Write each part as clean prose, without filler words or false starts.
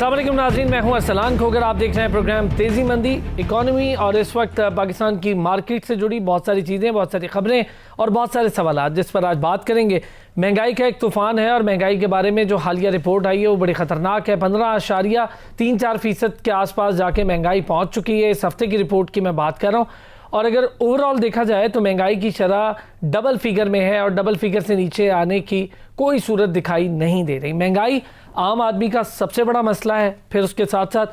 अस्सलाम वालेकुम नाज़रीन, मैं हूं अरसलान खोगर। आप देख रहे हैं प्रोग्राम तेज़ी मंदी इकॉनमी और इस वक्त पाकिस्तान की मार्केट से जुड़ी बहुत सारी चीज़ें, बहुत सारी खबरें और बहुत सारे सवाल जिस पर आज बात करेंगे। महंगाई का एक तूफ़ान है और महंगाई के बारे में जो हालिया रिपोर्ट आई है वो बड़ी ख़तरनाक है। 15.34% के आसपास जाके महंगाई पहुँच चुकी है। इस हफ्ते की रिपोर्ट की मैं बात कर रहा हूँ और अगर ओवरऑल देखा जाए तो महंगाई की शरह डबल फिगर में है और डबल फिगर से नीचे आने की कोई सूरत दिखाई नहीं दे रही। महंगाई आम आदमी का सबसे बड़ा मसला है। फिर उसके साथ साथ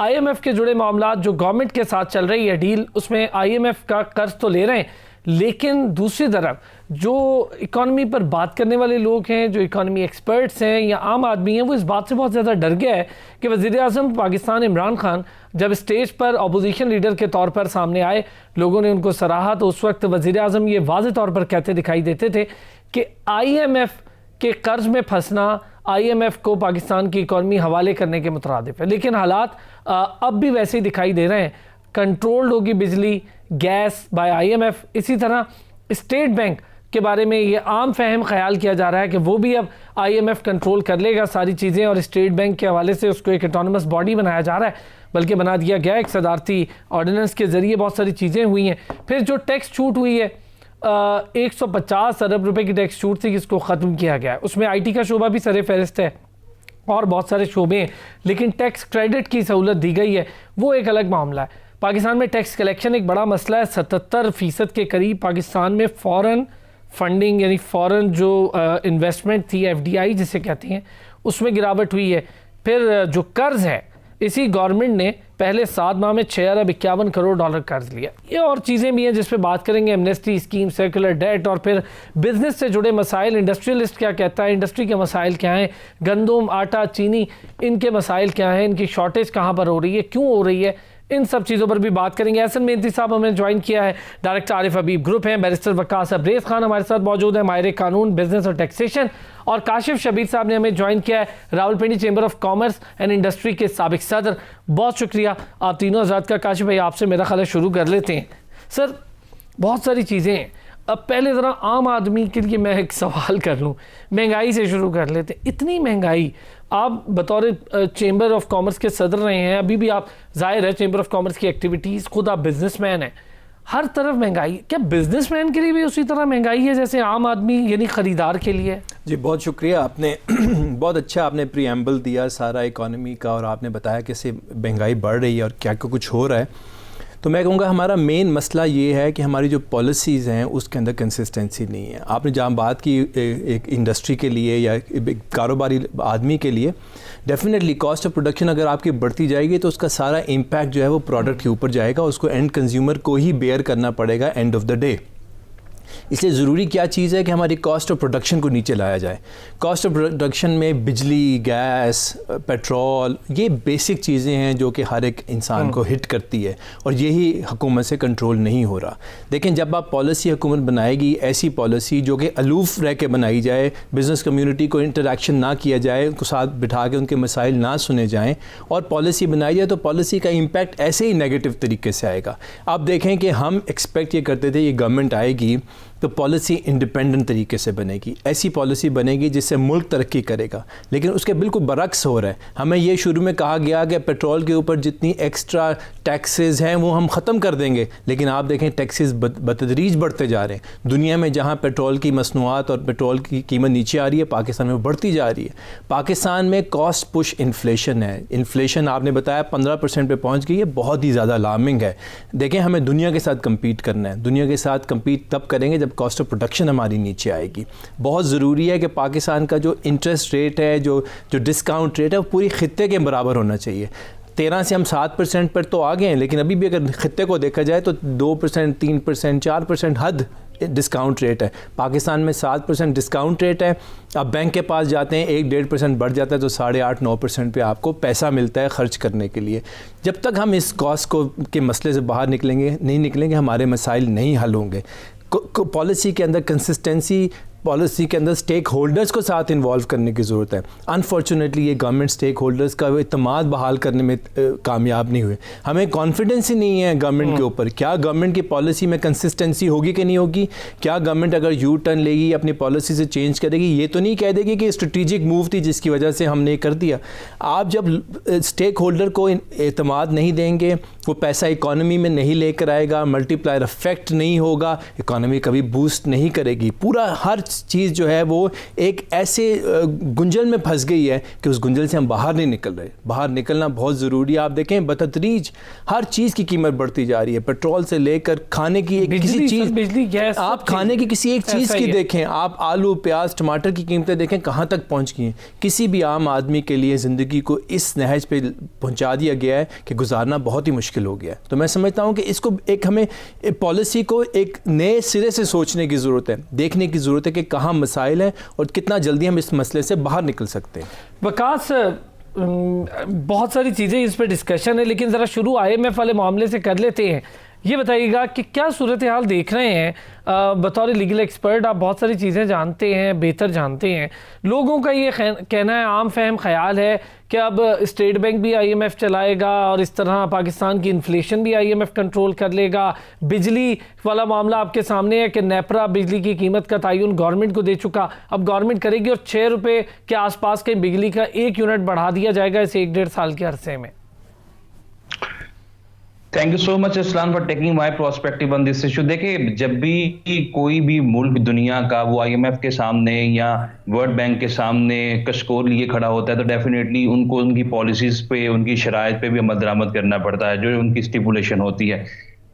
IMF के जुड़े मामला जो गवर्नमेंट के साथ चल रही है डील, उसमें IMF का कर्ज तो ले रहे हैं, लेकिन दूसरी तरफ जो इकॉनमी पर बात करने वाले लोग हैं, जो इकॉनमी एक्सपर्ट्स हैं या आम आदमी हैं, वो इस बात से बहुत ज़्यादा डर गया है कि वज़ीर-ए-आज़म पाकिस्तान इमरान खान जब स्टेज पर अपोजिशन लीडर के तौर पर सामने आए, लोगों ने उनको सराहा, तो उस वक्त वज़ीर-ए-आज़म ये वाज़े तौर पर कहते दिखाई देते थे कि IMF के कर्ज में फंसना IMF को पाकिस्तान की इकॉनमी हवाले करने के मुतरादिफ है। लेकिन हालात अब भी वैसे ही दिखाई दे रहे हैं। कंट्रोल्ड होगी बिजली गैस बाय IMF। इसी तरह स्टेट बैंक के बारे में ये आम फहम ख्याल किया जा रहा है कि वो भी अब IMF कंट्रोल कर लेगा सारी चीज़ें और स्टेट बैंक के हवाले से उसको एक ऑटोनमस बॉडी बनाया जा रहा है, बल्कि बना दिया गया एक सदारती ऑर्डिनेंस के ज़रिए। बहुत सारी चीज़ें हुई हैं। फिर जो टैक्स छूट हुई है 150 अरब रुपए की टैक्स छूट थी, जिसको ख़त्म किया गया है। उसमें IT का शोबा भी सरे फहरिस्त है और बहुत सारे शोबे हैं, लेकिन टैक्स क्रेडिट की सहूलत दी गई है, वो एक अलग मामला है। पाकिस्तान में टैक्स कलेक्शन एक बड़ा मसला है। 77% के करीब पाकिस्तान में फ़ॉरेन फंडिंग यानी फ़ॉरेन जो इन्वेस्टमेंट थी FDI जिसे कहती हैं, उसमें गिरावट हुई है। फिर जो कर्ज़ है, इसी गवर्नमेंट ने पहले 7 माह में 6 अरब 51 करोड़ डॉलर कर्ज लिया। ये और चीज़ें भी हैं जिस पे बात करेंगे, एमनेस्टी स्कीम, सर्कुलर डेट और फिर बिजनेस से जुड़े मसाइल। इंडस्ट्रियलिस्ट क्या कहता है, इंडस्ट्री के मसाइल क्या हैं, गंदम, आटा, चीनी, इनके मसाइल क्या हैं, इनकी शॉर्टेज कहाँ पर हो रही है, क्यों हो रही है, इन सब चीज़ों पर भी बात करेंगे। एहसन मेहंदी साहब हमें ज्वाइन किया है, डायरेक्टर आरिफ हबीब ग्रुप हैं। बैरिस्टर वकास अब्रेज़ खान हमारे साथ मौजूद है, माहिर कानून, बिजनेस और टैक्सेशन। और काशिफ शबीर साहब ने हमें ज्वाइन किया है, Rawalpindi chamber of commerce and industry के साबिक सदर। बहुत शुक्रिया आप तीनों हज़रात का। काशिफ भाई, आपसे मेरा ख्याल है शुरू कर लेते हैं। सर, बहुत सारी चीज़ें हैं। अब पहले ज़रा आम आदमी के लिए मैं एक सवाल कर लूँ, महंगाई से शुरू कर लेते हैं। इतनी महंगाई, आप बतौर चैम्बर ऑफ कॉमर्स के सदर रहे हैं, अभी भी आप, ज़ाहिर है चैम्बर ऑफ कॉमर्स की एक्टिविटीज़, खुद आप बिजनेसमैन हैं, हर तरफ महंगाई। क्या बिजनेसमैन के लिए भी उसी तरह महंगाई है जैसे आम आदमी यानी ख़रीदार के लिए? जी बहुत शुक्रिया, आपने बहुत अच्छा आपने प्रीएम्बल दिया सारा इकॉनमी का और आपने बताया कैसे महंगाई बढ़ रही है और क्या क्या कुछ हो रहा है। तो मैं कहूँगा हमारा मेन मसला ये है कि हमारी जो पॉलिसीज़ हैं उसके अंदर कंसिस्टेंसी नहीं है। आपने जहाँ बात की एक इंडस्ट्री के लिए या एक कारोबारी आदमी के लिए, डेफिनेटली कॉस्ट ऑफ प्रोडक्शन अगर आपकी बढ़ती जाएगी तो उसका सारा इम्पैक्ट जो है वो प्रोडक्ट के ऊपर जाएगा, उसको एंड कंज्यूमर को ही बेयर करना पड़ेगा एंड ऑफ द डे। इसलिए ज़रूरी क्या चीज़ है कि हमारी कॉस्ट ऑफ प्रोडक्शन को नीचे लाया जाए। कॉस्ट ऑफ प्रोडक्शन में बिजली, गैस, पेट्रोल, ये बेसिक चीज़ें हैं जो कि हर एक इंसान को हिट करती है और यही हुकूमत से कंट्रोल नहीं हो रहा। लेकिन जब आप पॉलिसी हुकूमत बनाएगी, ऐसी पॉलिसी जो कि अलूफ रह के बनाई जाए, बिज़नेस कम्यूनिटी को इंटरेक्शन ना किया जाए, उनको साथ बिठा के उनके मसाइल ना सुने जाएँ और पॉलिसी बनाई जाए, तो पॉलिसी का इम्पैक्ट ऐसे ही नेगेटिव तरीके से आएगा। आप देखें कि हम एक्सपेक्ट ये करते थे ये गवर्नमेंट आएगी तो पॉलिसी इंडिपेंडेंट तरीके से बनेगी, ऐसी पॉलिसी बनेगी जिससे मुल्क तरक्की करेगा, लेकिन उसके बिल्कुल बरक्स हो रहा है। हमें ये शुरू में कहा गया कि पेट्रोल के ऊपर जितनी एक्स्ट्रा टैक्सेस हैं वो हम ख़त्म कर देंगे, लेकिन आप देखें टैक्सेस बतदरीज बढ़ते जा रहे हैं। दुनिया में जहाँ पेट्रोल की मसनूआत और पेट्रोल की कीमत नीचे आ रही है, पाकिस्तान में बढ़ती जा रही है। पाकिस्तान में कॉस्ट पुश इन्फ्लेशन है, इन्फ्लेशन आपने बताया 15% पे पहुँच गई है, बहुत ही ज़्यादा अलार्मिंग है। देखें, हमें दुनिया के साथ कम्पीट करना है, दुनिया के साथ कम्पीट तब करेंगे जब कॉस्ट ऑफ प्रोडक्शन हमारी नीचे आएगी। बहुत ज़रूरी है कि पाकिस्तान का जो इंटरेस्ट रेट है, जो डिस्काउंट रेट है, वो पूरी खित्ते के बराबर होना चाहिए। 13 से हम 7% पर तो आ गए हैं, लेकिन अभी भी अगर खित्ते को देखा जाए तो 2%, 3%, 4% हद डिस्काउंट रेट है। पाकिस्तान में 7% डिस्काउंट रेट है। अब बैंक के पास जाते हैं, 1-1.5% बढ़ जाता है तो 8.5-9% पे आपको पैसा मिलता है खर्च करने के लिए। जब तक हम इस कॉस्ट को के मसले से बाहर नहीं निकलेंगे, हमारे मसाइल नहीं हल होंगे। पॉलिसी के अंदर कंसिस्टेंसी पॉलिसी के अंदर स्टेक होल्डर्स को साथ इन्वॉल्व करने की ज़रूरत है। अनफॉर्चुनेटली ये गवर्नमेंट स्टेक होल्डर्स का इत्मीनान बहाल करने में कामयाब नहीं हुए। हमें कॉन्फिडेंस ही नहीं है गवर्नमेंट के ऊपर। क्या गवर्नमेंट की पॉलिसी में कंसिस्टेंसी होगी कि नहीं होगी? क्या गवर्नमेंट अगर यू टर्न लेगी, अपनी पॉलिसी से चेंज करेगी, ये तो नहीं कह देगी कि स्ट्रेटेजिक मूव थी जिसकी वजह से हमने कर दिया। आप जब स्टेक होल्डर को एतमाद नहीं देंगे, वो पैसा इकॉनमी में नहीं लेकर आएगा, मल्टीप्लायर इफेक्ट नहीं होगा, इकॉनमी कभी बूस्ट नहीं करेगी। पूरा हर चीज़ जो है वो एक ऐसे गुंजल में फंस गई है कि उस गुंजल से हम बाहर नहीं निकल रहे। बाहर निकलना बहुत ज़रूरी है। आप देखें बतदरीज हर चीज़ की कीमत बढ़ती जा रही है, पेट्रोल से लेकर खाने की एक किसी चीज़, बिजली, गैस, आप खाने की किसी एक चीज़ की देखें, आप आलू प्याज टमाटर की कीमतें देखें कहाँ तक पहुँच गई हैं। किसी भी आम आदमी के लिए ज़िंदगी को इस नहज पे पहुँचा दिया गया है कि गुजारना बहुत ही मुश्किल हो गया है। तो मैं समझता हूँ कि इसको एक हमें पॉलिसी को एक नए सिरे से सोचने की ज़रूरत है, देखने की ज़रूरत है कि कहाँ मसाइल हैं और कितना जल्दी हम इस मसले से बाहर निकल सकते हैं। विकास, बहुत सारी चीज़ें इस पर डिस्कशन है, लेकिन ज़रा शुरू IMF वाले मामले से कर लेते हैं। ये बताइएगा कि क्या सूरत हाल देख रहे हैं? बतौर लीगल एक्सपर्ट आप बहुत सारी चीज़ें जानते हैं, बेहतर जानते हैं। लोगों का ये कहना है, आम फहम ख्याल है कि अब स्टेट बैंक भी IMF चलाएगा और इस तरह पाकिस्तान की इन्फ्लेशन भी IMF कंट्रोल कर लेगा। बिजली वाला मामला आपके सामने है कि नेपरा बिजली की कीमत का तयन गवर्नमेंट को दे चुका, अब गवर्नमेंट करेगी और 6 रुपये के आसपास के बिजली का 1 यूनिट बढ़ा दिया जाएगा इस 1-1.5 साल के अरसे में। Thank you so much Islam for taking my perspective on this issue. देखिए, जब भी कोई भी मुल्क दुनिया का वो IMF के सामने या वर्ल्ड बैंक के सामने कशकोर लिए खड़ा होता है तो डेफिनेटली उनको उनकी पॉलिसीज पे, उनकी शराइत पे भी अमल दरामद करना पड़ता है जो उनकी स्टिपुलेशन होती है।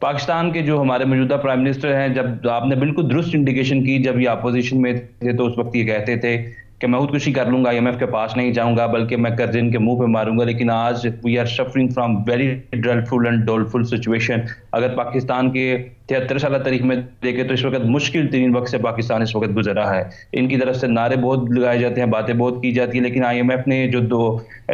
पाकिस्तान के जो हमारे मौजूदा प्राइम मिनिस्टर हैं, जब आपने बिल्कुल दुरुस्त इंडिकेशन की, जब ये अपोजिशन में थे तो उस वक्त ये कहते थे कि मैं खुदकुशी कर लूंगा, IMF के पास नहीं जाऊंगा, बल्कि मैं कर्ज इनके मुंह पे मारूंगा। लेकिन आज we are suffering from very dreadful and doleful situation. अगर पाकिस्तान के 73 साल तारीख में देखें तो इस वक्त मुश्किल तरीन वक्त से पाकिस्तान इस वक्त गुजर रहा है। इनकी तरफ से नारे बहुत लगाए जाते हैं, बातें बहुत की जाती है, लेकिन IMF ने जो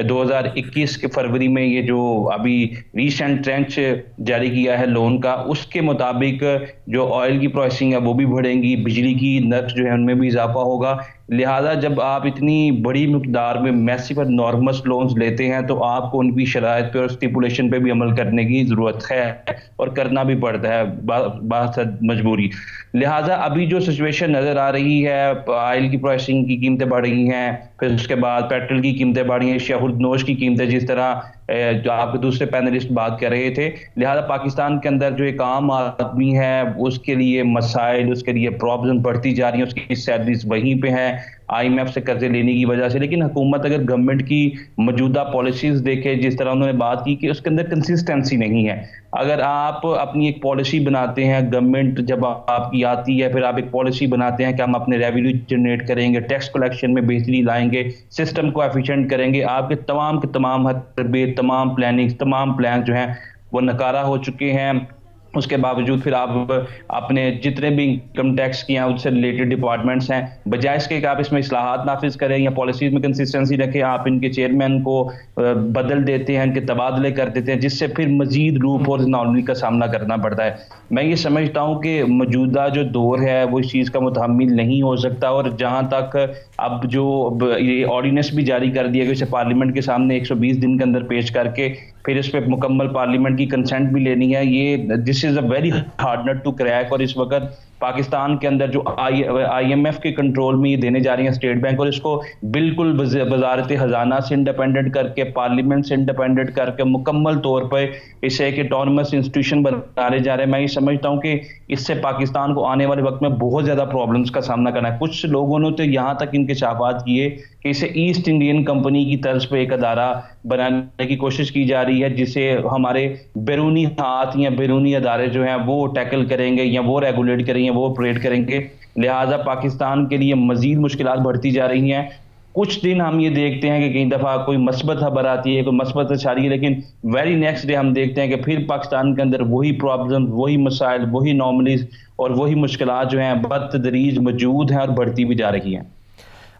2021 के फरवरी में ये जो अभी रीसेंट ट्रेंच जारी किया है लोन का, उसके मुताबिक जो ऑयल की प्राइसिंग है वो भी बढ़ेंगी, बिजली की नर्ख जो है उनमें भी इजाफा होगा। लिहाजा जब आप इतनी बड़ी मिकदार में मैसिव और नॉर्मस लोन्स लेते हैं तो आपको उनकी शराइत पे और स्टिपुलेशन पे भी अमल करने की ज़रूरत है और करना भी पड़ता है, बात मजबूरी। लिहाजा अभी जो सिचुएशन नज़र आ रही है, ऑयल की प्राइसिंग की कीमतें बढ़ रही हैं, फिर उसके बाद पेट्रोल की कीमतें बढ़ रही हैं, शाहुर्दनोश की कीमतें, जिस तरह जो आपके दूसरे पैनलिस्ट बात कर रहे थे। लिहाजा पाकिस्तान के अंदर जो एक आम आदमी है उसके लिए मसाइल, उसके लिए प्रॉब्लम बढ़ती जा रही है, उसकी सैलरीज वहीं पे हैं IMF से कर्जे लेने की वजह से। लेकिन हुकूमत अगर गवर्नमेंट की मौजूदा पॉलिसीज देखे, जिस तरह उन्होंने बात की कि उसके अंदर कंसिस्टेंसी नहीं है। अगर आप अपनी एक पॉलिसी बनाते हैं, गवर्नमेंट जब आपकी आती है, फिर आप एक पॉलिसी बनाते हैं कि हम अपने रेवेन्यू जनरेट करेंगे, टैक्स कलेक्शन में बेहतरी लाएंगे, सिस्टम को एफिशिएंट करेंगे, आपके तमाम के तमाम हरबे, तमाम प्लानिंग, तमाम प्लान जो हैं वो नकारा हो चुके हैं। उसके बावजूद फिर आप अपने जितने भी इनकम टैक्स की हैं उससे रिलेटेड डिपार्टमेंट्स हैं, बजाय इसके कि आप इसमें इस्लाहात नाफिज करें या पॉलिसीज में कंसिस्टेंसी रखें, आप इनके चेयरमैन को बदल देते हैं, इनके तबादले कर देते हैं, जिससे फिर मजीद रूप और नॉर्मली का सामना करना पड़ता है। मैं ये समझता हूँ कि मौजूदा जो दौर है वो इस चीज़ का मुतहम्मिल नहीं हो सकता। और जहाँ तक अब जो ये ऑर्डिनेंस भी जारी कर दिया गया, इसे पार्लियामेंट के सामने 120 दिन के अंदर पेश करके फिर इस पर मुकम्मल पार्लियामेंट की कंसेंट भी लेनी है, ये this is a very hard nut to crack. और इस वक्त पाकिस्तान के अंदर जो IMF के कंट्रोल में ये देने जा रही है स्टेट बैंक, और इसको बिल्कुल वजारत खजाना से इंडिपेंडेंट करके, पार्लियामेंट से इंडिपेंडेंट करके मुकम्मल तौर पर इसे एक ऑटोनमस इंस्टीट्यूशन बनाने जा रहे हैं। मैं ये समझता हूँ कि इससे पाकिस्तान को आने वाले वक्त में बहुत ज़्यादा प्रॉब्लम्स का सामना करना है। कुछ लोगों ने तो यहाँ तक इंकशाफात किए कि इसे ईस्ट इंडियन कंपनी की तर्ज पर एक अदारा बनाने की कोशिश की जा रही है, जिसे हमारे बैरूनी हाथ या बैरूनी अदारे जो हैं वो टैकल करेंगे या वो रेगुलेट करेंगे, वो ऑपरेट करेंगे। लिहाजा पाकिस्तान के लिए मजीद मुश्किलात बढ़ती जा रही हैं। कुछ दिन हम ये देखते हैं कि कई दफ़ा कोई मस्बत खबर आती है, कोई मस्बत अशारी है, लेकिन वेरी नेक्स्ट डे हम देखते हैं कि फिर पाकिस्तान के अंदर वही प्रॉब्लम, वही मसाइल, वही नॉर्मलीज और वही मुश्किलात जो हैं बतदरीज मौजूद हैं और बढ़ती भी जा रही हैं।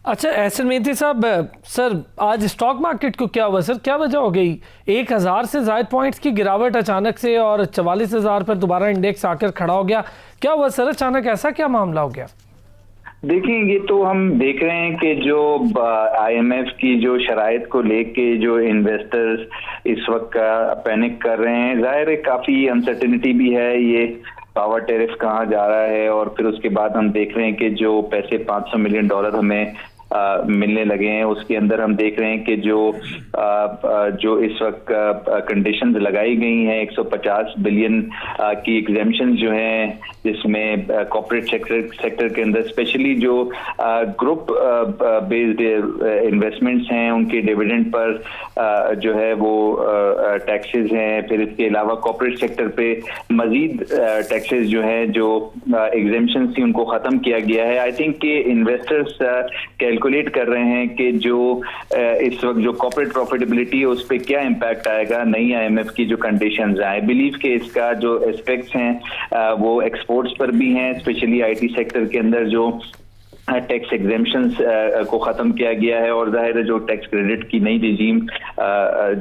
अच्छा एहसन मेहती साहब, सर आज स्टॉक मार्केट को क्या हुआ सर, क्या वजह हो गई? 1000 से ज़ायद पॉइंट्स की गिरावट अचानक से और 44,000 पर दोबारा इंडेक्स आकर खड़ा हो गया, क्या हुआ सर अचानक, ऐसा क्या मामला हो गया? देखिए, ये तो हम देख रहे हैं कि जो IMF की जो शराइत को लेके जो इन्वेस्टर्स इस वक्त पैनिक कर रहे हैं, जाहिर है काफ़ी अनसर्टेनिटी भी है। ये पावर टैरिफ कहाँ जा रहा है, और फिर उसके बाद हम देख रहे हैं कि जो पैसे $500 मिलियन हमें मिलने लगे हैं, उसके अंदर हम देख रहे हैं कि जो इस वक्त कंडीशंस लगाई गई हैं 150 बिलियन की एग्जेम्पशन जो हैं, जिसमें कॉर्पोरेट सेक्टर के अंदर स्पेशली जो ग्रुप बेस्ड इन्वेस्टमेंट्स हैं उनके डिविडेंड पर जो है वो टैक्सेस हैं। फिर इसके अलावा कॉर्पोरेट सेक्टर पे मजीद टैक्सेस जो हैं, जो एग्जेम्पशन थी उनको ख़त्म किया गया है। आई थिंक कि इन्वेस्टर्स कैलकुलेट कर रहे हैं कि जो इस वक्त जो कॉर्पोरेट प्रॉफिटेबिलिटी है उस पर क्या इम्पैक्ट आएगा नई IMF की जो कंडीशंस हैं। आई बिलीव कि इसका जो एस्पेक्ट्स हैं वो एक्सपोर्ट्स पर भी हैं, स्पेशली IT सेक्टर के अंदर जो टैक्स एग्जेम्पशंस को ख़त्म किया गया है, और जाहिर है जो टैक्स क्रेडिट की नई रिजीम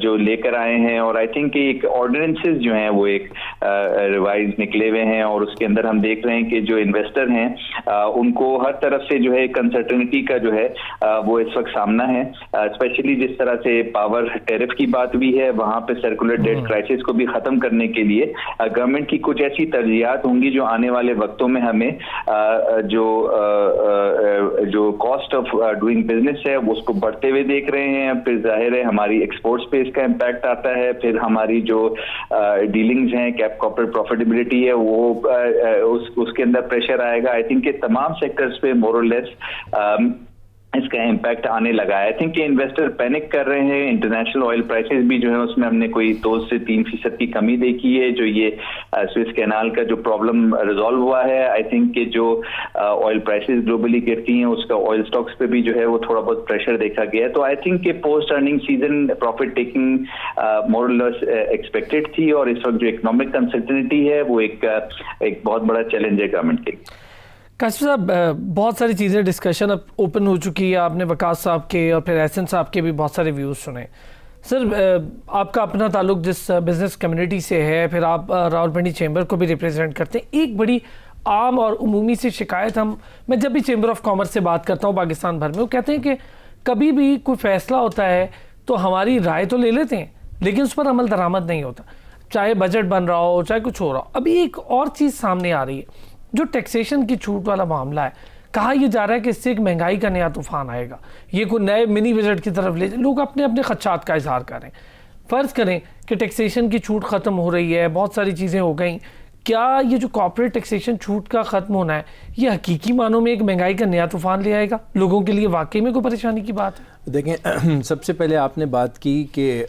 जो लेकर आए हैं, और आई थिंक एक ऑर्डिनेंसेस जो हैं वो एक रिवाइज निकले हुए हैं, और उसके अंदर हम देख रहे हैं कि जो इन्वेस्टर हैं उनको हर तरफ से जो है एक अनसर्टेनिटी का जो है वो इस वक्त सामना है। स्पेशली जिस तरह से पावर टैरिफ की बात भी है, वहाँ पे सर्कुलर डेट क्राइसिस को भी ख़त्म करने के लिए गवर्नमेंट की कुछ ऐसी तरजीहात होंगी जो आने वाले वक्तों में हमें जो कॉस्ट ऑफ डूइंग बिजनेस है वो उसको बढ़ते हुए देख रहे हैं। फिर जाहिर है हमारी एक्सपोर्ट्स पे इसका इम्पैक्ट आता है, फिर हमारी जो डीलिंग्स हैं, कैप कॉर्पोरेट प्रॉफिटेबिलिटी है वो उसके अंदर प्रेशर आएगा। आई थिंक कि तमाम सेक्टर्स पे मोर और लेस इसका इम्पैक्ट आने लगा है। आई थिंक कि इन्वेस्टर पैनिक कर रहे हैं। इंटरनेशनल ऑयल प्राइसेस भी जो है उसमें हमने कोई 2 से 3% की कमी देखी है। जो ये स्विस कैनाल का जो प्रॉब्लम रिजॉल्व हुआ है, आई थिंक कि जो ऑयल प्राइसेस ग्लोबली गिरती हैं उसका ऑयल स्टॉक्स पे भी जो है वो थोड़ा बहुत प्रेशर देखा गया है। तो आई थिंक कि post earning season profit taking more और लेस एक्सपेक्टेड थी, और इस वक्त जो इकोनॉमिक अनसर्टेनिटी है वो एक बहुत बड़ा चैलेंज है गवर्नमेंट के। काशिफ साहब, बहुत सारी चीज़ें डिस्कशन अब ओपन हो चुकी है। आपने वकास साहब के और फिर एहसन साहब के भी बहुत सारे व्यूज़ सुने। सर, आपका अपना ताल्लुक जिस बिज़नेस कम्युनिटी से है, फिर आप रावलपिंडी चैम्बर को भी रिप्रेजेंट करते हैं। एक बड़ी आम और उमूमी सी शिकायत मैं जब भी चैम्बर ऑफ कॉमर्स से बात करता हूँ पाकिस्तान भर में, वो कहते हैं कि कभी भी कोई फ़ैसला होता है तो हमारी राय तो ले लेते हैं लेकिन उस पर अमल दरामद नहीं होता, चाहे बजट बन रहा हो चाहे कुछ हो रहा हो। अभी एक और चीज़ सामने आ रही है, जो टैक्सेशन की छूट वाला मामला है। कहा यह जा रहा है कि इससे एक महंगाई का नया तूफान आएगा, ये कोई नए मिनी बजट की तरफ ले, लोग अपने अपने खदशात का इजहार करें। फ़र्ज़ करें कि टैक्सेशन की छूट ख़त्म हो रही है, बहुत सारी चीज़ें हो गई, क्या ये जो कॉर्पोरेट टैक्सेशन छूट का ख़त्म होना है ये हकीकी मानों में एक महंगाई का नया तूफान ले आएगा? लोगों के लिए वाकई में कोई परेशानी की बात है? देखें, सबसे पहले आपने बात की कि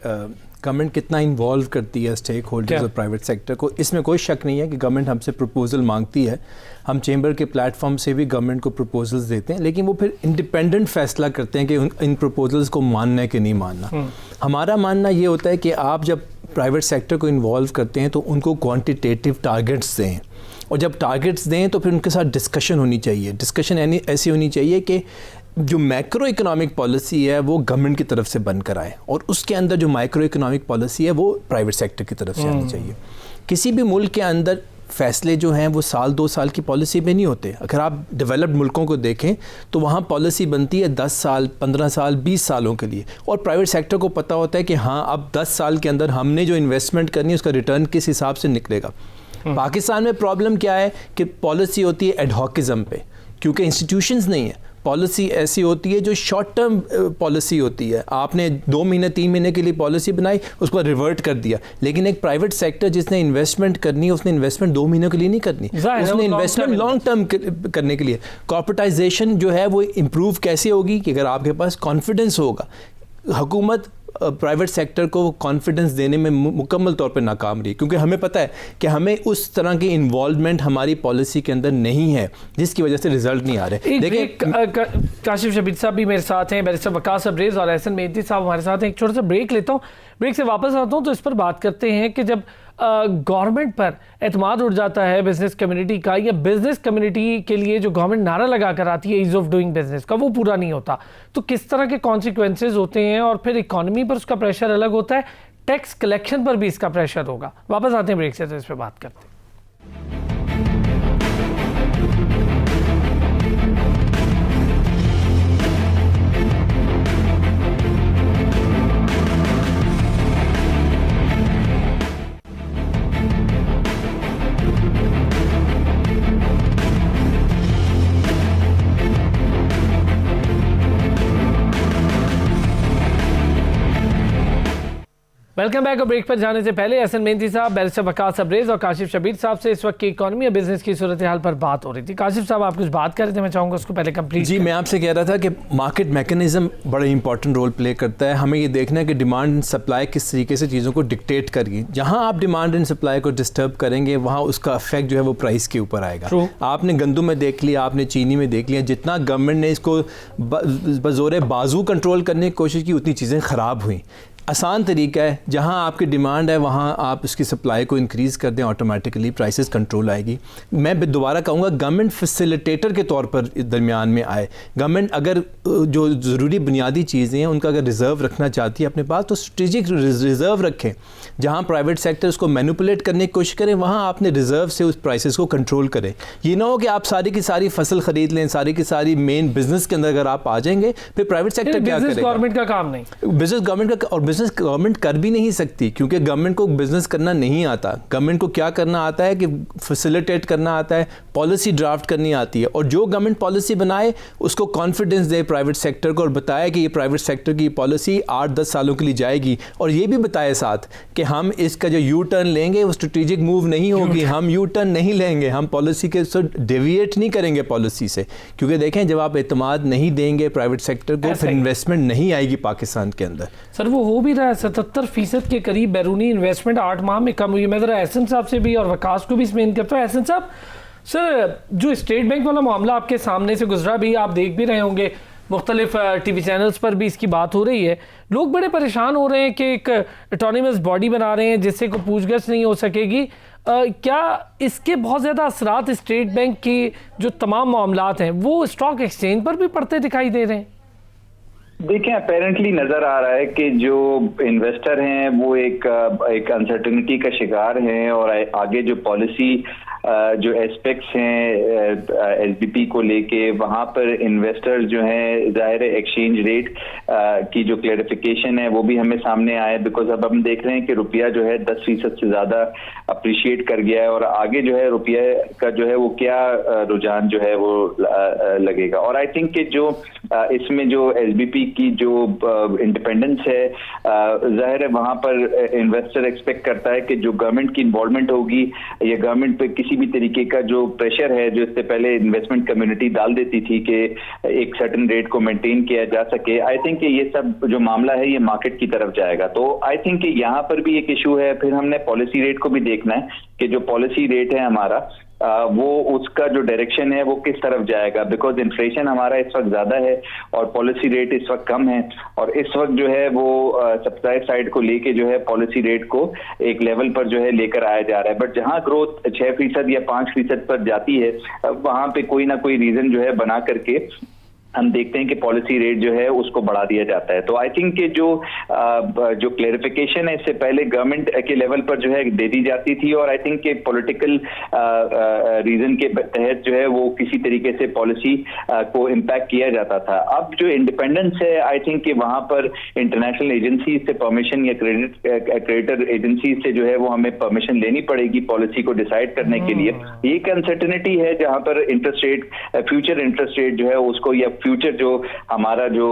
गवर्नमेंट कितना इन्वॉल्व करती है स्टेक होल्डर्स और प्राइवेट सेक्टर को। इसमें कोई शक नहीं है कि गवर्नमेंट हमसे प्रपोजल मांगती है, हम चेंबर के प्लेटफॉर्म से भी गवर्नमेंट को प्रपोजल्स देते हैं, लेकिन वो फिर इंडिपेंडेंट फैसला करते हैं कि इन प्रपोजल्स को मानना है कि नहीं मानना। हमारा मानना ये होता है कि आप जब प्राइवेट सेक्टर को इन्वॉल्व करते हैं तो उनको क्वान्टिटेटिव टारगेट्स दें, और जब टारगेट्स दें तो फिर उनके साथ डिस्कशन होनी चाहिए। डिस्कशन ऐसी होनी चाहिए कि जो मैक्रो इकोनॉमिक पॉलिसी है वो गवर्नमेंट की तरफ से बनकर आए, और उसके अंदर जो माइक्रो इकोनॉमिक पॉलिसी है वो प्राइवेट सेक्टर की तरफ से आनी चाहिए। किसी भी मुल्क के अंदर फैसले जो हैं वो 1-2 साल की पॉलिसी में नहीं होते। अगर आप डेवलप्ड मुल्कों को देखें तो वहाँ पॉलिसी बनती है 10 साल, 15 साल, 20 सालों के लिए, और प्राइवेट सेक्टर को पता होता है कि हाँ अब 10 साल के अंदर हमने जो इन्वेस्टमेंट करनी है उसका रिटर्न किस हिसाब से निकलेगा। पाकिस्तान में प्रॉब्लम क्या है कि पॉलिसी होती है एडहॉकिज्म पे, क्योंकि इंस्टीट्यूशंस नहीं है। पॉलिसी ऐसी होती है जो शॉर्ट टर्म पॉलिसी होती है, आपने 2 महीने 3 महीने के लिए पॉलिसी बनाई, उसको रिवर्ट कर दिया। लेकिन एक प्राइवेट सेक्टर जिसने इन्वेस्टमेंट करनी है उसने इन्वेस्टमेंट 2 महीनों के लिए नहीं करनी, उसने इन्वेस्टमेंट लॉन्ग टर्म करने के लिए। कॉर्पोरेटाइजेशन जो है वो इम्प्रूव कैसे होगी कि अगर आपके पास कॉन्फिडेंस होगा। हुकूमत प्राइवेट सेक्टर को कॉन्फिडेंस देने में मुकम्मल तौर पर नाकाम रही, क्योंकि हमें पता है कि हमें उस तरह की इन्वॉल्वमेंट हमारी पॉलिसी के अंदर नहीं है, जिसकी वजह से रिजल्ट नहीं आ रहे। देखिए, काशिफ शबीर साहब भी मेरे साथ हैं, बैरिस्टर वकास अब्रेज़ और एहसन मेहदी साहब हमारे साथ हैं। एक छोटा सा ब्रेक लेता हूँ, ब्रेक से वापस आता हूँ तो इस पर बात करते हैं कि जब गवर्नमेंट पर एतमाद उठ जाता है बिजनेस कम्युनिटी का, या बिजनेस कम्युनिटी के लिए जो गवर्नमेंट नारा लगा कर आती है ईज ऑफ डूइंग बिजनेस का, वो पूरा नहीं होता, तो किस तरह के कॉन्सिक्वेंसेज होते हैं, और फिर इकॉनमी पर उसका प्रेशर अलग होता है, टैक्स कलेक्शन पर भी इसका प्रेशर होगा। वापस आते हैं ब्रेक से तो इस पर बात करते हैं। Welcome back. और ब्रेक पर जाने से पहले एहसन मेहंदी साहब, बैरिस्टर वकास अब्रेज और काशिफ शबीर साहब से इस वक्त की इकॉनमी और बिजनेस की सूरत हाल पर बात हो रही थी। काशिफ साहब, आप कुछ बात कर रहे थे, मैं चाहूँगा उसको पहले कंप्लीट। जी, मैं आपसे कह रहा था कि मार्केट मैकेनिज्म बड़ा इंपॉर्टेंट रोल प्ले करता है। हमें ये देखना है कि डिमांड एंड सप्लाई किस तरीके से चीज़ों को डिक्टेट करेगी। जहाँ आप डिमांड एंड सप्लाई को डिस्टर्ब करेंगे, वहाँ उसका इफेक्ट जो है वो प्राइस के ऊपर आएगा। आपने गंदम में देख लिया, आपने चीनी में देख लिया, जितना गवर्नमेंट ने इसको बज़ोर बाजू कंट्रोल करने की कोशिश की, उतनी चीज़ें ख़राब हुई। आसान तरीका है, जहां आपकी डिमांड है वहां आप उसकी सप्लाई को इंक्रीज़ कर दें, ऑटोमेटिकली प्राइसेस कंट्रोल आएगी। मैं दोबारा कहूँगा, गवर्नमेंट फैसिलिटेटर के तौर पर दरमियान में आए। गवर्नमेंट अगर जो ज़रूरी बुनियादी चीज़ें हैं उनका अगर रिज़र्व रखना चाहती है अपने पास, तो स्ट्रेटेजिक रिज़र्व रखें। जहाँ प्राइवेट सेक्टर उसको मैनिपुलेट करने की कोशिश करें, वहाँ आपने रिज़र्व से उस प्राइसेस को कंट्रोल करें। ये ना हो कि आप सारी की सारी फसल ख़रीद लें, सारी की सारी मेन बिजनेस के अंदर अगर आप आ जाएंगे, फिर प्राइवेट सेक्टर क्या करेगा? गवर्नमेंट का काम नहीं, बिजनेस गवर्नमेंट का, और बिजनेस गवर्नमेंट कर भी नहीं सकती, क्योंकि गवर्नमेंट को बिजनेस करना नहीं आता। गवर्नमेंट को क्या करना आता है कि फैसिलिटेट करना आता है, पॉलिसी ड्राफ्ट करनी आती है, और जो गवर्नमेंट पॉलिसी बनाए उसको कॉन्फिडेंस दे प्राइवेट सेक्टर को, और बताए कि ये प्राइवेट सेक्टर की पॉलिसी 8-10 सालों के लिए जाएगी। और ये भी बताए साथ कि हम इसका जो यू टर्न लेंगे वो स्ट्रेटेजिक मूव नहीं होगी, हम यू टर्न नहीं लेंगे, हम पॉलिसी के डेविएट नहीं करेंगे पॉलिसी से। क्योंकि देखें, जब आप एतमाद नहीं देंगे प्राइवेट सेक्टर को, फिर इन्वेस्टमेंट नहीं आएगी पाकिस्तान के अंदर। सर, वो हो भी रहा है। 77% के करीब बैरूनी इन्वेस्टमेंट 8 माह में कम हुई। मैं ज़रा एहसन साहब से भी और वकास को भी इसमें करता हूँ। एहसन साहब, सर जो स्टेट बैंक वाला मामला आपके सामने से गुजरा भी, आप देख भी रहे होंगे, मुख्तलिफ टीवी चैनल्स पर भी इसकी बात हो रही है। लोग बड़े परेशान हो रहे हैं कि एक ऑटोनमस बॉडी बना रहे हैं जिससे कोई पूछगछ नहीं हो सकेगी। क्या इसके बहुत ज़्यादा असरात स्टेट बैंक की जो तमाम मामलात हैं वो स्टॉक एक्सचेंज पर भी पड़ते दिखाई दे रहे हैं? देखिए, अपेरेंटली नजर आ रहा है कि जो इन्वेस्टर हैं वो एक अनसर्टेनिटी का शिकार हैं, और आगे जो पॉलिसी जो एस्पेक्ट्स हैं एसबीपी को लेके, वहां पर इन्वेस्टर जो हैं, जाहिर है एक्सचेंज रेट की जो क्लैरिफिकेशन है वो भी हमें सामने आया। बिकॉज अब हम देख रहे हैं कि रुपया जो है 10% से ज्यादा अप्रिशिएट कर गया है, और आगे जो है रुपये का जो है वो क्या रुझान जो है वो लगेगा। और आई थिंक कि जो इसमें जो एसबीपी की जो इंडिपेंडेंस है, जाहिर है वहां पर इन्वेस्टर एक्सपेक्ट करता है कि जो गवर्नमेंट की इन्वॉल्वमेंट होगी या गवर्नमेंट पे किसी भी तरीके का जो प्रेशर है, जो इससे पहले इन्वेस्टमेंट कम्युनिटी डाल देती थी कि एक सर्टेन रेट को मेंटेन किया जा सके, आई थिंक कि ये सब जो मामला है ये मार्केट की तरफ जाएगा। तो आई थिंक कि यहाँ पर भी एक इशू है। फिर हमने पॉलिसी रेट को भी देखना है कि जो पॉलिसी रेट है हमारा वो उसका जो डायरेक्शन है वो किस तरफ जाएगा। बिकॉज इन्फ्लेशन हमारा इस वक्त ज्यादा है और पॉलिसी रेट इस वक्त कम है, और इस वक्त जो है वो सप्लाई साइड को लेके जो है पॉलिसी रेट को एक लेवल पर जो है लेकर आया जा रहा है। बट जहां ग्रोथ 6% या 5% पर जाती है, वहां पे कोई ना कोई रीजन जो है बना करके हम देखते हैं कि पॉलिसी रेट जो है उसको बढ़ा दिया जाता है। तो आई थिंक कि जो क्लेरिफिकेशन है इससे पहले गवर्नमेंट के लेवल पर जो है दे दी जाती थी, और आई थिंक कि पॉलिटिकल रीजन के तहत जो है वो किसी तरीके से पॉलिसी को इम्पैक्ट किया जाता था। अब जो इंडिपेंडेंस है, आई थिंक कि वहां पर इंटरनेशनल एजेंसी से परमिशन या क्रेडिटर एजेंसी से जो है वो हमें परमिशन लेनी पड़ेगी पॉलिसी को डिसाइड करने के लिए। एक अनसर्टेनिटी है जहां पर interest rate, future interest rate जो है उसको, या फ्यूचर जो हमारा जो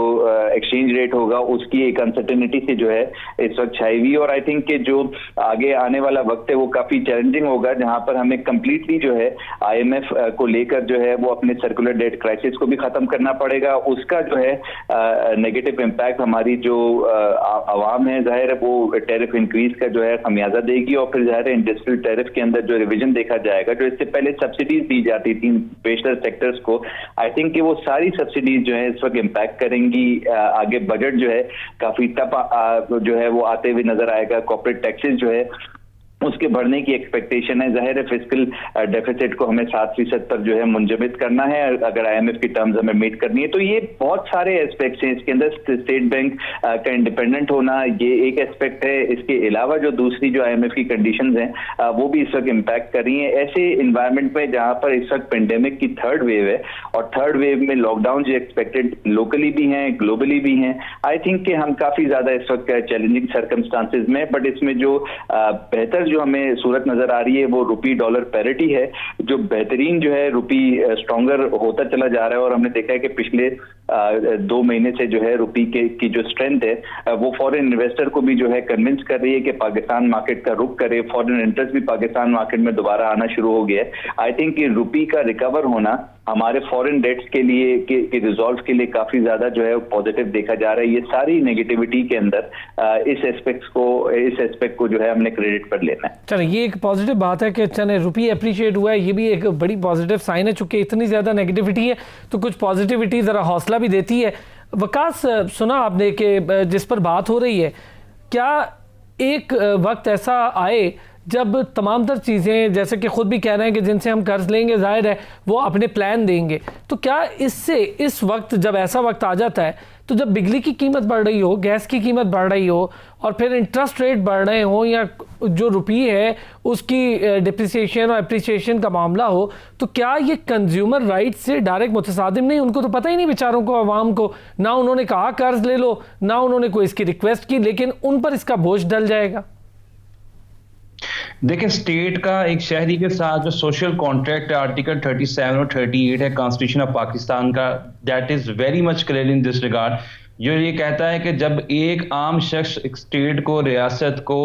एक्सचेंज रेट होगा उसकी एक अनसर्टेनिटी से जो है इस वक्त छाई हुई। और आई थिंक कि जो आगे आने वाला वक्त है वो काफी चैलेंजिंग होगा, जहां पर हमें कंप्लीटली जो है आईएमएफ को लेकर जो है वो अपने सर्कुलर डेट क्राइसिस को भी खत्म करना पड़ेगा। उसका जो है नेगेटिव इम्पैक्ट हमारी जो आवाम है, जाहिर है वो टैरिफ इंक्रीज का जो है खमियाजा देगी, और फिर जाहिर है इंडस्ट्रियल टैरिफ के अंदर जो रिविजन देखा जाएगा, जो इससे पहले सब्सिडीज दी जाती थी पेशर सेक्टर्स को, आई थिंक कि वो सारी सब्सिडीज जो है इस वक्त इम्पैक्ट करेंगी। आगे बजट जो है काफी टफ जो है वो आते हुए नजर आएगा। कॉर्पोरेट टैक्सेस जो है उसके बढ़ने की एक्सपेक्टेशन है। जाहिर है फिस्कल डेफिसिट को हमें 7% पर जो है मुंजमद करना है अगर आईएमएफ की टर्म्स हमें मीट करनी है। तो ये बहुत सारे एस्पेक्ट्स हैं इसके अंदर। स्टेट बैंक का इंडिपेंडेंट होना ये एक एस्पेक्ट है, इसके अलावा जो दूसरी जो आईएमएफ की कंडीशंस हैं वो भी इस वक्त इम्पैक्ट कर रही हैं। ऐसे इन्वायरमेंट में जहां पर इस वक्त पेंडेमिक की थर्ड वेव है, और थर्ड वेव में लॉकडाउन जो एक्सपेक्टेड लोकली भी हैं ग्लोबली भी हैं, आई थिंक कि हम काफी ज्यादा इस वक्त चैलेंजिंग सर्कमस्टांसेस में, बट इसमें जो बेहतर बेहतर जो हमें सूरत नजर आ रही है वो रुपी डॉलर पैरिटी है, जो बेहतरीन जो है रुपी स्ट्रॉन्गर होता चला जा रहा है। और हमने देखा है कि पिछले 2 महीने से जो है रुपी की जो स्ट्रेंथ है वो फॉरेन इन्वेस्टर को भी जो है कन्विंस कर रही है कि पाकिस्तान मार्केट का रुख करे। फॉरेन इंटरेस्ट भी पाकिस्तान मार्केट में दोबारा आना शुरू हो गया है। आई थिंक कि रुपी का रिकवर होना हमारे फॉरेन डेट्स के लिए के रिजॉल्व के लिए काफी ज्यादा जो है पॉजिटिव देखा जा रहा है। ये सारी नेगेटिविटी के अंदर इस एस्पेक्ट को जो है हमने क्रेडिट पर लेना है। चलिए, ये एक पॉजिटिव बात है कि चलिए रुपये अप्रिशिएट हुआ है, ये भी एक बड़ी पॉजिटिव साइन है। चूंकि इतनी ज़्यादा नेगेटिविटी है तो कुछ पॉजिटिविटी ज़रा हौसला भी देती है। वकास, सुना आपने कि जिस पर बात हो रही है, क्या एक वक्त ऐसा आए जब तमाम तर चीज़ें, जैसे कि ख़ुद भी कह रहे हैं कि जिनसे हम कर्ज लेंगे ज़ाहिर है वो अपने प्लान देंगे, तो क्या इससे इस वक्त जब ऐसा वक्त आ जाता है तो जब बिजली की कीमत बढ़ रही हो, गैस की कीमत बढ़ रही हो और फिर इंटरेस्ट रेट बढ़ रहे हो या जो रुपये है उसकी डिप्रिसिएशन और एप्रिसिएशन का मामला हो, तो क्या ये कंज्यूमर राइट से डायरेक्ट मुतसादिम नहीं? उनको तो पता ही नहीं बेचारों को, आवाम को, ना उन्होंने कहा कर्ज ले लो, ना उन्होंने कोई इसकी रिक्वेस्ट की, लेकिन उन पर इसका बोझ डल जाएगा। देखिए, स्टेट का एक शहरी के साथ जो सोशल कॉन्ट्रैक्ट आर्टिकल 37 और 38 है कॉन्स्टिट्यूशन ऑफ पाकिस्तान का, that is very much clear in this regard, जो ये कहता है कि जब एक आम शख्स एक स्टेट को, रियासत को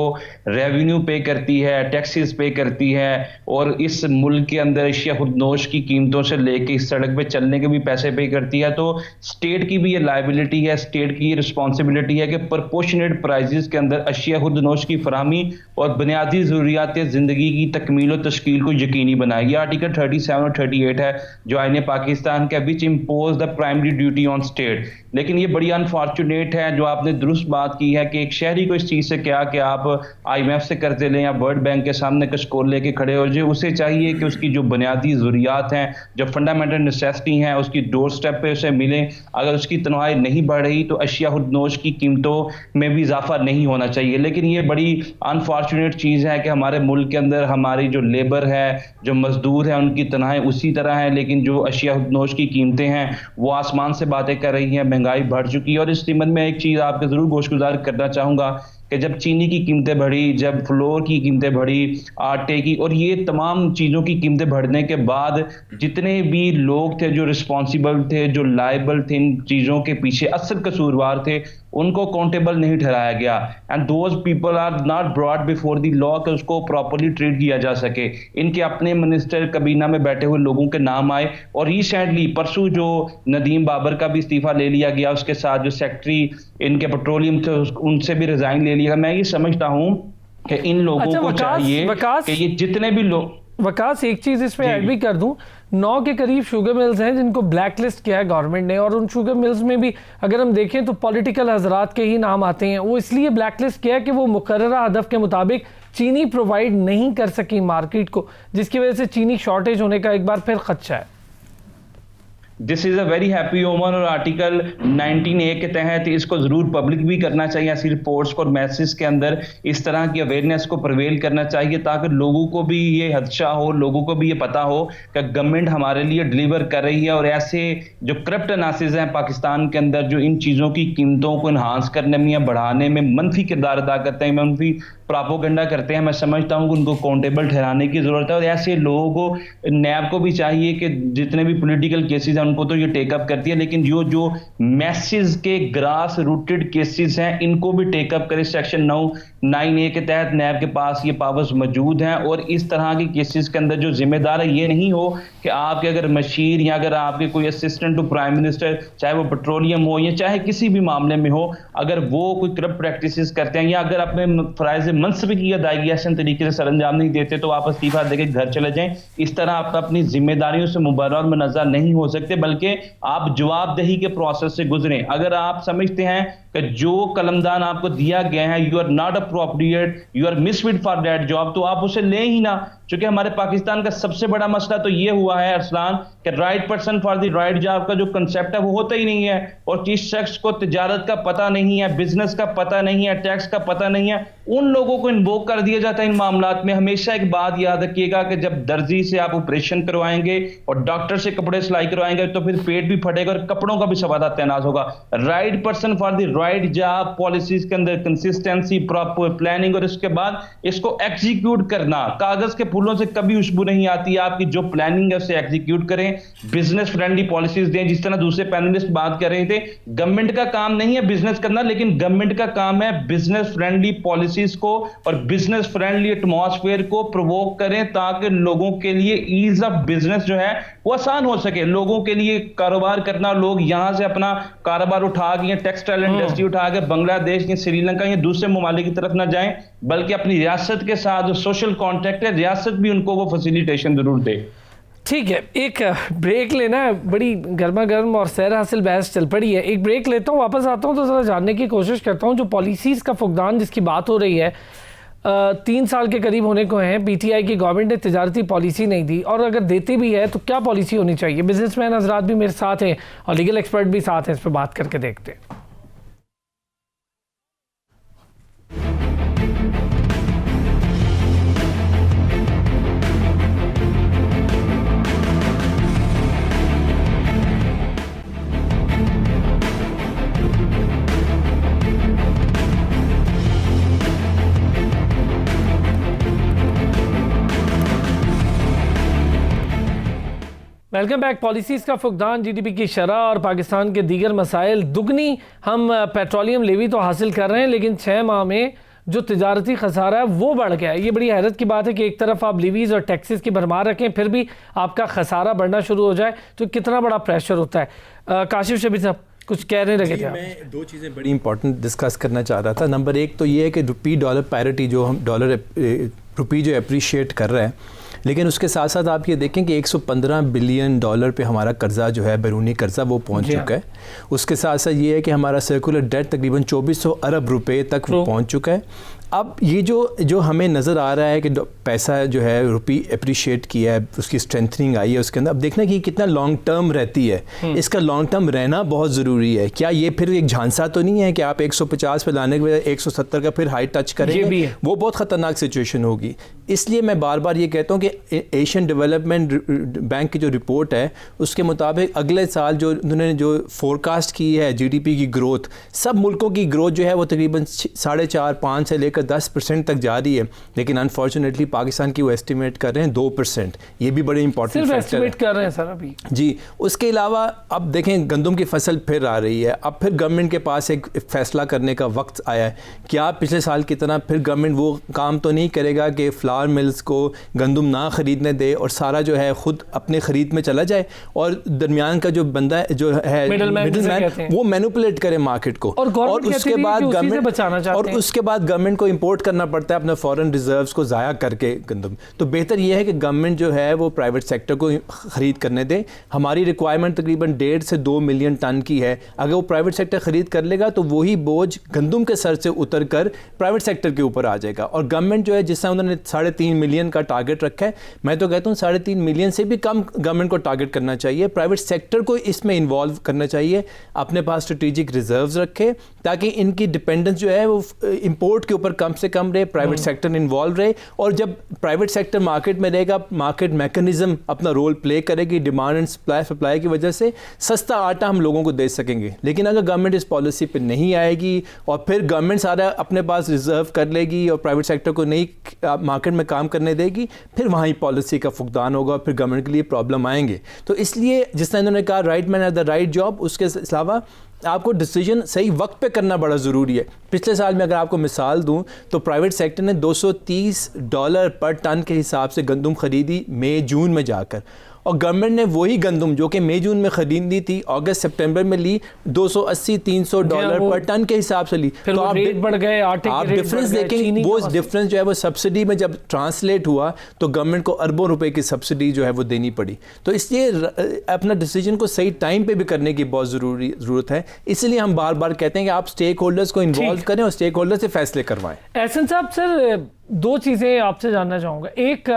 रेवेन्यू पे करती है, टैक्सेस पे करती है और इस मुल्क के अंदर अशिया खुदनोश की कीमतों से लेके इस सड़क पे चलने के भी पैसे पे करती है, तो स्टेट की भी ये लायबिलिटी है, स्टेट की ये रिस्पॉन्सिबिलिटी है कि प्रोपोर्शनेट प्राइजेस के अंदर अशिया खुदनोश की फराहमी और बुनियादी ज़रूरियात ज़िंदगी की तकमील और तश्कील को यकीनी बनाए। ये आर्टिकल 37 और 38 है जो आईन पाकिस्तान का, which impose the primary duty on state. लेकिन ये बड़ी अनफॉर्चुनेट है, जो आपने दुरुस्त बात की है कि एक शहरी को इस चीज़ से क्या कि आप IMF से कर्जे लें या वर्ल्ड बैंक के सामने कशकोर लेके खड़े हो जाए। उसे चाहिए कि उसकी जो बुनियादी ज़रूरियात हैं, जो फंडामेंटल नेसेसिटी हैं, उसकी डोर स्टेप पे उसे मिलें। अगर उसकी तनख्वाह नहीं बढ़ रही तो अशिया खुदनोश की कीमतों में भी इजाफा नहीं होना चाहिए। लेकिन ये बड़ी अनफॉर्चुनेट चीज़ है कि हमारे मुल्क के अंदर हमारी जो लेबर है, जो मजदूर है, उनकी तनख्वाहें उसी तरह हैं, लेकिन जो अशिया खुदनोश की कीमतें हैं वो आसमान से बातें कर रही हैं, महंगाई बढ़ चुकी है। और इस कीमत में एक चीज़ आपके ज़रूर गोशगुजार करना चाहूँगा कि जब चीनी की कीमतें बढ़ी, जब फ्लोर की कीमतें बढ़ी, आटे की, और ये तमाम चीज़ों की कीमतें बढ़ने के बाद जितने भी लोग थे जो रिस्पॉन्सिबल थे, जो लायबल थे, इन चीज़ों के पीछे असल कसूरवार थे, उनको अकाउंटेबल नहीं ठहराया गया। And those people are not brought before the law कि उसको प्रॉपरली ट्रीट किया जा सके। इनके अपने मिनिस्टर कबीना में बैठे हुए लोगों के नाम आए और रिसेंटली परसों जो नदीम बाबर का भी इस्तीफा ले लिया गया, उसके साथ जो सेक्रेटरी इनके पेट्रोलियम थे उनसे भी रिजाइन ले लिया। मैं ये समझता हूं कि इन लोगों को चाहिए कि ये जितने भी लोग, वकास एक चीज इसमें ऐड भी कर दूं, 9 के करीब शुगर मिल्स हैं जिनको ब्लैक लिस्ट किया है गवर्नमेंट ने, और उन शुगर मिल्स में भी अगर हम देखें तो पॉलिटिकल हजरात के ही नाम आते हैं। वो इसलिए ब्लैक लिस्ट किया है कि वो मुकर्ररा हदफ के मुताबिक चीनी प्रोवाइड नहीं कर सकी मार्केट को, जिसकी वजह से चीनी शॉर्टेज होने का एक बार फिर खदशा है। This is a very happy ओमन, और आर्टिकल 19A के तहत इसको जरूर पब्लिक भी करना चाहिए, ऐसी रिपोर्ट्स को और मैसेज के अंदर इस तरह की अवेयरनेस को प्रिवेल करना चाहिए ताकि लोगों को भी ये हदशा हो, लोगों को भी ये पता हो कि गवर्नमेंट हमारे लिए डिलीवर कर रही है। और ऐसे जो करप्ट अनासिस हैं पाकिस्तान के अंदर जो इन चीज़ों की कीमतों को इन्हांस करने में या बढ़ाने में मनफी किरदार अदा करते हैं, मनफी प्रोपेगेंडा करते हैं, मैं समझता हूँ कि उनको अकाउंटेबल ठहराने की जरूरत है। और ऐसे लोगों को, नैब को भी चाहिए कि जितने भी पॉलिटिकल केसेस हैं उनको तो ये टेकअप करती है, लेकिन जो मैसेज के ग्रास रूटेड केसेस हैं इनको भी टेकअप करे। सेक्शन 9(9)A के तहत नैब के पास ये पावर्स मौजूद हैं, और इस तरह के केसेस के अंदर जो जिम्मेदार है ये नहीं हो कि आपके अगर मशीर या अगर आपके कोई असिस्टेंट टू प्राइम मिनिस्टर, चाहे वो पेट्रोलियम हो या चाहे किसी भी मामले में हो, अगर वो कोई करप्ट प्रैक्टिसेस करते हैं या अगर अपने फराइज मनसब की अदायगी ऐसे तरीके से सरअंजाम नहीं देते तो आप इस्तीफा देके घर चले जाएं। इस तरह आप अपनी जिम्मेदारियों से मुबर्रर मुनज़्ज़र नहीं हो सकते, बल्कि आप जवाबदेही के प्रोसेस से गुजरें। अगर आप समझते हैं कि जो कलमदान आपको दिया गया है you are not appropriate, you are misfit for that job, तो आप उसे ले ही ना। क्योंकि हमारे पाकिस्तान का सबसे बड़ा मसला तो ये हुआ है अरसलान कि right person for the right job का जो कंसेप्ट है वो होता ही नहीं है, और जिस शख्स को तिजारत का पता नहीं है, बिजनेस का पता नहीं है, टैक्स का पता नहीं है, उन लोगों लोगों को इन्वोक कर दिया जाता है इन मामलात में। हमेशा एक बात याद रखिएगा कि जब दर्जी से आप ऑपरेशन करवाएंगे और डॉक्टर से कपड़े सिलाई करवाएंगे तो फिर पेट भी फटेगा और कपड़ों का भी सवादा तैनात होगा। Right person for the right job, policies के अंदर कंसिस्टेंसी, प्रॉपर प्लानिंग और इसके बाद इसको एग्जीक्यूट करना। कागज के फूलों से कभी खुशबू नहीं आती। आपकी जो प्लानिंग है उसे एग्जीक्यूट करें, बिजनेस फ्रेंडली पॉलिसीज दें। जिस तरह दूसरे पैनलिस्ट बात कर रहे थे, गवर्नमेंट का काम नहीं है बिजनेस करना, लेकिन गवर्नमेंट का काम है बिजनेस फ्रेंडली पॉलिसीज को और बिजनेस फ्रेंडली एटमॉस्फेयर को प्रोवोक करें ताकि लोगों के लिए ईज ऑफ बिजनेस जो है वो आसान हो सके। लोगों के लिए कारोबार करना, लोग यहां से अपना कारोबार उठा के टेक्सटाइल इंडस्ट्री उठा के बांग्लादेश या श्रीलंका या दूसरे ममालिक की तरफ ना जाएं, बल्कि अपनी रियासत के साथ जो सोशल कॉन्ट्रैक्ट है, रियासत भी उनको वो फैसिलिटेशन जरूर दे। ठीक है, एक ब्रेक लेना है। बड़ी गर्मा गर्म और सैर हासिल बहस चल पड़ी है। एक ब्रेक लेता हूँ, वापस आता हूँ तो ज़रा जानने की कोशिश करता हूँ जो पॉलिसीज़ का फुकदान जिसकी बात हो रही है 3 साल के करीब होने को हैं। पीटीआई की गवर्नमेंट ने तिजारती पॉलिसी नहीं दी, और अगर देती भी है तो क्या पॉलिसी होनी चाहिए। बिजनेसमैन हजरात भी मेरे साथ हैं और लीगल एक्सपर्ट भी साथ हैं, इस पर बात करके देखते हैं। Welcome back. पॉलिसीज़ का फुकदान, जीडीपी की शरह और पाकिस्तान के दीगर मसाइल। दुगनी हम पेट्रोलियम लेवी तो हासिल कर रहे हैं, लेकिन 6 माह में जो तिजारती खसारा है वो बढ़ गया है। ये बड़ी हैरत की बात है कि एक तरफ आप लीवीज़ और टैक्सेस की भरमार रखें, फिर भी आपका खसारा बढ़ना शुरू हो जाए, तो कितना बड़ा प्रेशर होता है। काशिफ शबीर साहब कुछ कह रहे लगे थे। मैं 2 चीज़ें बड़ी इंपॉर्टेंट डिस्कस करना चाह रहा था। नंबर 1 तो ये है कि रुपी डॉलर पैरिटी, जो हम रुपी जो अप्रिशिएट कर रहा है, लेकिन उसके साथ साथ आप ये देखें कि 115 बिलियन डॉलर पे हमारा कर्जा जो है, बैरूनी कर्जा, वो पहुंच चुका है। उसके साथ साथ ये है कि हमारा सर्कुलर डेट तकरीबन 2400 अरब रुपए तक पहुंच चुका है। अब ये जो हमें नज़र आ रहा है कि पैसा जो है रुपी अप्रिशिएट किया है, उसकी स्ट्रेंथनिंग आई है उसके अंदर, अब देखना कि कितना लॉन्ग टर्म रहती है। इसका लॉन्ग टर्म रहना बहुत ज़रूरी है। क्या ये फिर एक झांसा तो नहीं है कि आप 150 पे लाने के बजाय 170 का फिर हाई टच करेंगे? वो बहुत ख़तरनाक सिचुएशन होगी। इसलिए मैं बार बार ये कहता हूँ कि एशियन डेवलपमेंट बैंक की जो रिपोर्ट है उसके मुताबिक अगले साल जो उन्होंने जो फोरकास्ट की है जीडीपी की ग्रोथ, सब मुल्कों की ग्रोथ जो है वो तकरीबन 4.5-5 से लेकर 10% तक जा रही है, लेकिन अनफॉर्चुनेटली पाकिस्तान की वो एस्टिमेट कर रहे हैं 2%। ये भी बड़े इंपॉर्टेंट सिर्फ एस्टिमेट कर रहे हैं सर अभी जी। उसके अलावा अब देखें गंदम की फसल फिर आ रही है। अब फिर गवर्नमेंट के पास एक फैसला करने का वक्त आया है। क्या पिछले साल की तरह फिर गवर्नमेंट वो काम तो नहीं करेगा कि फ्लावर मिल्स को गंदम ना खरीदने दे और सारा जो है खुद अपने खरीद में चला जाए, और दरमियान का जो बंदा जो है मिडलमैन वो मैनिपुलेट करे मार्केट को, और उसके बाद गवर्नमेंट को इंपोर्ट करना पड़ता है अपने फॉरेन रिजर्व्स को ज़ाया करके गंदम। तो बेहतर यह है कि गवर्नमेंट जो है वो प्राइवेट सेक्टर को ख़रीद करने दे। हमारी रिक्वायरमेंट तकरीबन 1.5 से 2 मिलियन टन की है। अगर वो प्राइवेट सेक्टर ख़रीद कर लेगा तो वही बोझ गंदम के सर से उतर कर प्राइवेट सेक्टर के ऊपर आ जाएगा। और गवर्नमेंट जो है जिस तरह उन्होंने 3.5 मिलियन का टारगेट रखा है, मैं तो कहता हूँ 3.5 मिलियन से भी कम गवर्नमेंट को टारगेट करना चाहिए। प्राइवेट सेक्टर को इसमें इन्वॉल्व करना चाहिए, अपने पास स्ट्रेटेजिक रिजर्व्स रखे ताकि इनकी डिपेंडेंस जो है वो इंपोर्ट के ऊपर कम से कम रहे, प्राइवेट सेक्टर इन्वॉल्व रहे। और जब प्राइवेट सेक्टर मार्केट में रहेगा, मार्केट मैकेनिज्म अपना रोल प्ले करेगी, डिमांड एंड सप्लाई की वजह से सस्ता आटा हम लोगों को दे सकेंगे। लेकिन अगर गवर्नमेंट इस पॉलिसी पे नहीं आएगी और फिर गवर्नमेंट सारा अपने पास रिजर्व कर लेगी और प्राइवेट सेक्टर को नहीं मार्केट में काम करने देगी, फिर वहीं पॉलिसी का फुकदान होगा और फिर गवर्नमेंट के लिए प्रॉब्लम आएंगे। तो इसलिए जिस तरह इन्होंने कहा right man at the right job, उसके अलावा आपको डिसीजन सही वक्त पे करना बड़ा ज़रूरी है। पिछले साल में अगर आपको मिसाल दूं तो प्राइवेट सेक्टर ने $230 पर टन के हिसाब से गंदम खरीदी मई जून में जाकर, और गवर्नमेंट ने वही गंदम जो कि मई जून में खरीदी थी अगस्त सितंबर में ली $280-300 पर टन के हिसाब से ली। तो आप रेट बढ़ गए, आटे आप डिफरेंस देखेंगे, वो डिफरेंस जो है वो सब्सिडी में जब ट्रांसलेट हुआ तो गवर्नमेंट को अरबों रुपए की सब्सिडी जो है वो देनी पड़ी। तो इसलिए अपना डिसीजन को सही टाइम पे भी करने की बहुत ज़रूरत है। इसलिए हम बार बार कहते हैं कि आप स्टेक होल्डर्स को इन्वॉल्व करें और स्टेक होल्डर से फैसले करवाएं। एहसन साहब, सर 2 चीज़ें आपसे जानना चाहूँगा। एक,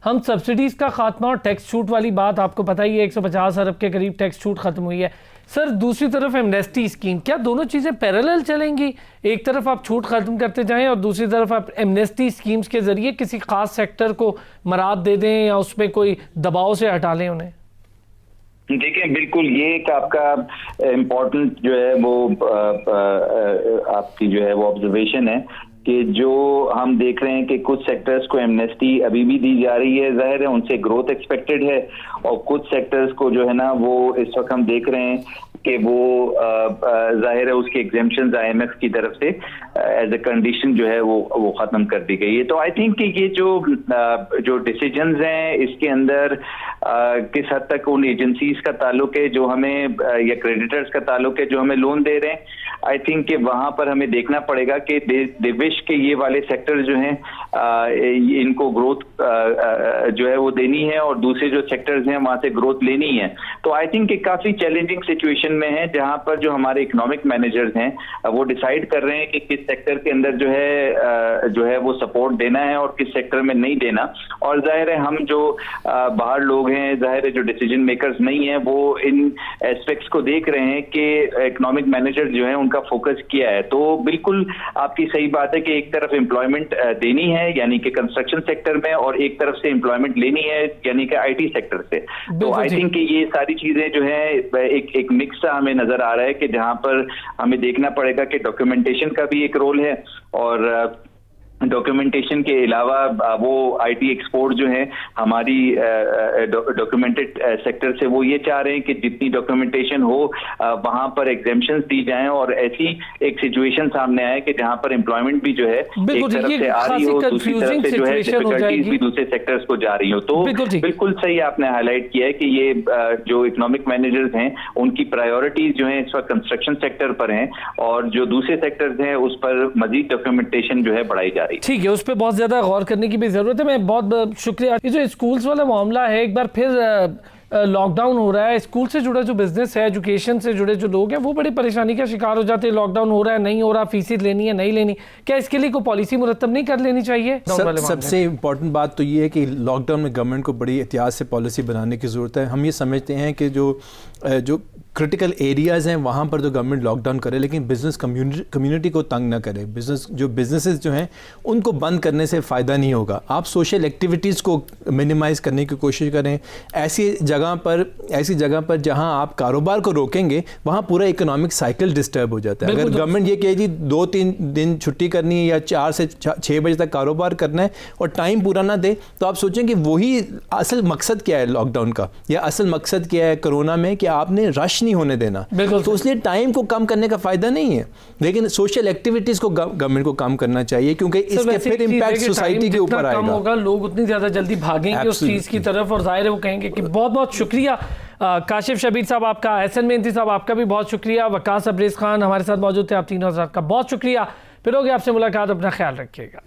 हम सब्सिडीज़ का खात्मा और टैक्स छूट वाली बात, आपको पता ही है 150 अरब के करीब टैक्स छूट ख़त्म हुई है। सर दूसरी तरफ एमनेस्टी स्कीम, क्या दोनों चीज़ें पैरेलल चलेंगी? एक तरफ आप छूट ख़त्म करते जाएं और दूसरी तरफ आप एमनेस्टी स्कीम्स के ज़रिए किसी ख़ास सेक्टर को मराद दे दें या उसमें कोई दबाव से हटा लें उन्हें? देखिए, बिल्कुल ये एक आपका इम्पोर्टेंट जो है वो आपकी जो है वो ऑब्जर्वेशन है कि जो हम देख रहे हैं कि कुछ सेक्टर्स को एमनेस्टी अभी भी दी जा रही है, जाहिर है उनसे ग्रोथ एक्सपेक्टेड है, और कुछ सेक्टर्स को जो है ना वो इस वक्त हम देख रहे हैं कि वो जाहिर है उसके एग्जेम्पशंस आईएमएफ की तरफ से एज ए कंडीशन जो है वो खत्म कर दी गई है। तो आई थिंक कि ये जो डिसीजंस हैं इसके अंदर किस हद तक उन एजेंसीज का ताल्लुक है जो हमें या क्रेडिटर्स का ताल्लुक है जो हमें लोन दे रहे हैं, आई थिंक कि वहां पर हमें देखना पड़ेगा कि दे विश के ये वाले सेक्टर जो हैं इनको ग्रोथ जो है वो देनी है और दूसरे जो सेक्टर्स हैं वहां से ग्रोथ लेनी है। तो आई थिंक कि काफी चैलेंजिंग सिचुएशन में है जहां पर जो हमारे इकोनॉमिक मैनेजर्स हैं वो डिसाइड कर रहे हैं कि किस सेक्टर के अंदर जो है वो सपोर्ट देना है और किस सेक्टर में नहीं देना। और जाहिर है हम जो बाहर लोग हैं, जाहिर है जो डिसीजन मेकर्स नहीं है, वो इन एस्पेक्ट्स को देख रहे हैं कि इकोनॉमिक मैनेजर जो है उनका फोकस किया है। तो बिल्कुल आपकी सही बात है कि एक तरफ एम्प्लॉयमेंट देनी है यानी कि कंस्ट्रक्शन सेक्टर में, और एक तरफ से एम्प्लॉयमेंट लेनी है यानी कि आईटी सेक्टर से। तो आई थिंक कि ये सारी चीजें जो है एक मिक्स हमें नजर आ रहा है कि जहां पर हमें देखना पड़ेगा कि डॉक्यूमेंटेशन का भी एक रोल है, और डॉक्यूमेंटेशन के अलावा वो आईटी एक्सपोर्ट जो है हमारी डॉक्यूमेंटेड सेक्टर से वो ये चाह रहे हैं कि जितनी डॉक्यूमेंटेशन हो वहां पर एग्जेम्पशंस दी जाएं और ऐसी एक सिचुएशन सामने आए कि जहां पर एम्प्लॉयमेंट भी जो है एक तरफ से आ रही हो, दूसरी तरफ से जो है डिफिकल्टीज भी दूसरे सेक्टर्स को जा रही हो। तो बिल्कुल सही आपने हाईलाइट किया है कि ये जो इकोनॉमिक मैनेजर्स हैं उनकी प्रायोरिटीज जो है इस वक्त कंस्ट्रक्शन सेक्टर पर हैं और जो दूसरे सेक्टर्स हैं उस पर मजीद डॉक्यूमेंटेशन जो है बढ़ाई जा रही है। ठीक है, उस पर बहुत ज़्यादा गौर करने की भी ज़रूरत है। मैं बहुत शुक्रिया। ये जो स्कूल्स वाला मामला है, एक बार फिर लॉकडाउन हो रहा है, स्कूल से जुड़ा जो बिजनेस है, एजुकेशन से जुड़े जो लोग हैं वो बड़ी परेशानी का शिकार हो जाते हैं। लॉकडाउन हो रहा है, नहीं हो रहा, फीसें लेनी है नहीं लेनी, क्या इसके लिए कोई पॉलिसी मुरतब नहीं कर लेनी चाहिए? सबसे इम्पोर्टेंट बात तो ये है कि लॉकडाउन में गवर्नमेंट को बड़ी एहतियात से पॉलिसी बनाने की ज़रूरत है। हम ये समझते हैं कि जो क्रिटिकल एरियाज़ हैं वहाँ पर तो गवर्नमेंट लॉकडाउन करे, लेकिन बिज़नेस कम्युनिटी को तंग ना करे। बिज़नेसेस जो हैं उनको बंद करने से फ़ायदा नहीं होगा। आप सोशल एक्टिविटीज़ को मिनिमाइज़ करने की कोशिश करें। ऐसी जगह पर जहाँ आप कारोबार को रोकेंगे वहाँ पूरा इकोनॉमिक साइकिल डिस्टर्ब हो जाता है। अगर गवर्नमेंट ये कहे जी 2-3 दिन छुट्टी करनी है या 4 से 6 बजे तक कारोबार करना है और टाइम पूरा ना दे, तो आप सोचें कि वही असल मकसद क्या है लॉकडाउन का, या असल मकसद क्या है कोरोना में कि आपने रश नहीं होने देना। तो इसलिए टाइम को कम करने का फायदा नहीं है, लेकिन सोशल एक्टिविटीज को गवर्नमेंट को कम करना चाहिए क्योंकि इसके फिर इम्पैक्ट सोसाइटी के ऊपर आएगा। कम होगा, लोग उतनी ज्यादा जल्दी भागेंगे उस चीज की तरफ और जाहिर है वो कहेंगे कि बहुत बहुत शुक्रिया। काशिफ शबीर साहब आपका, एहसन मेहंदी साहब आपका भी बहुत शुक्रिया, वकास अब्रेज खान हमारे साथ मौजूद थे, आप तीनों का बहुत शुक्रिया। फिर होगी आपसे मुलाकात, अपना ख्याल रखिएगा।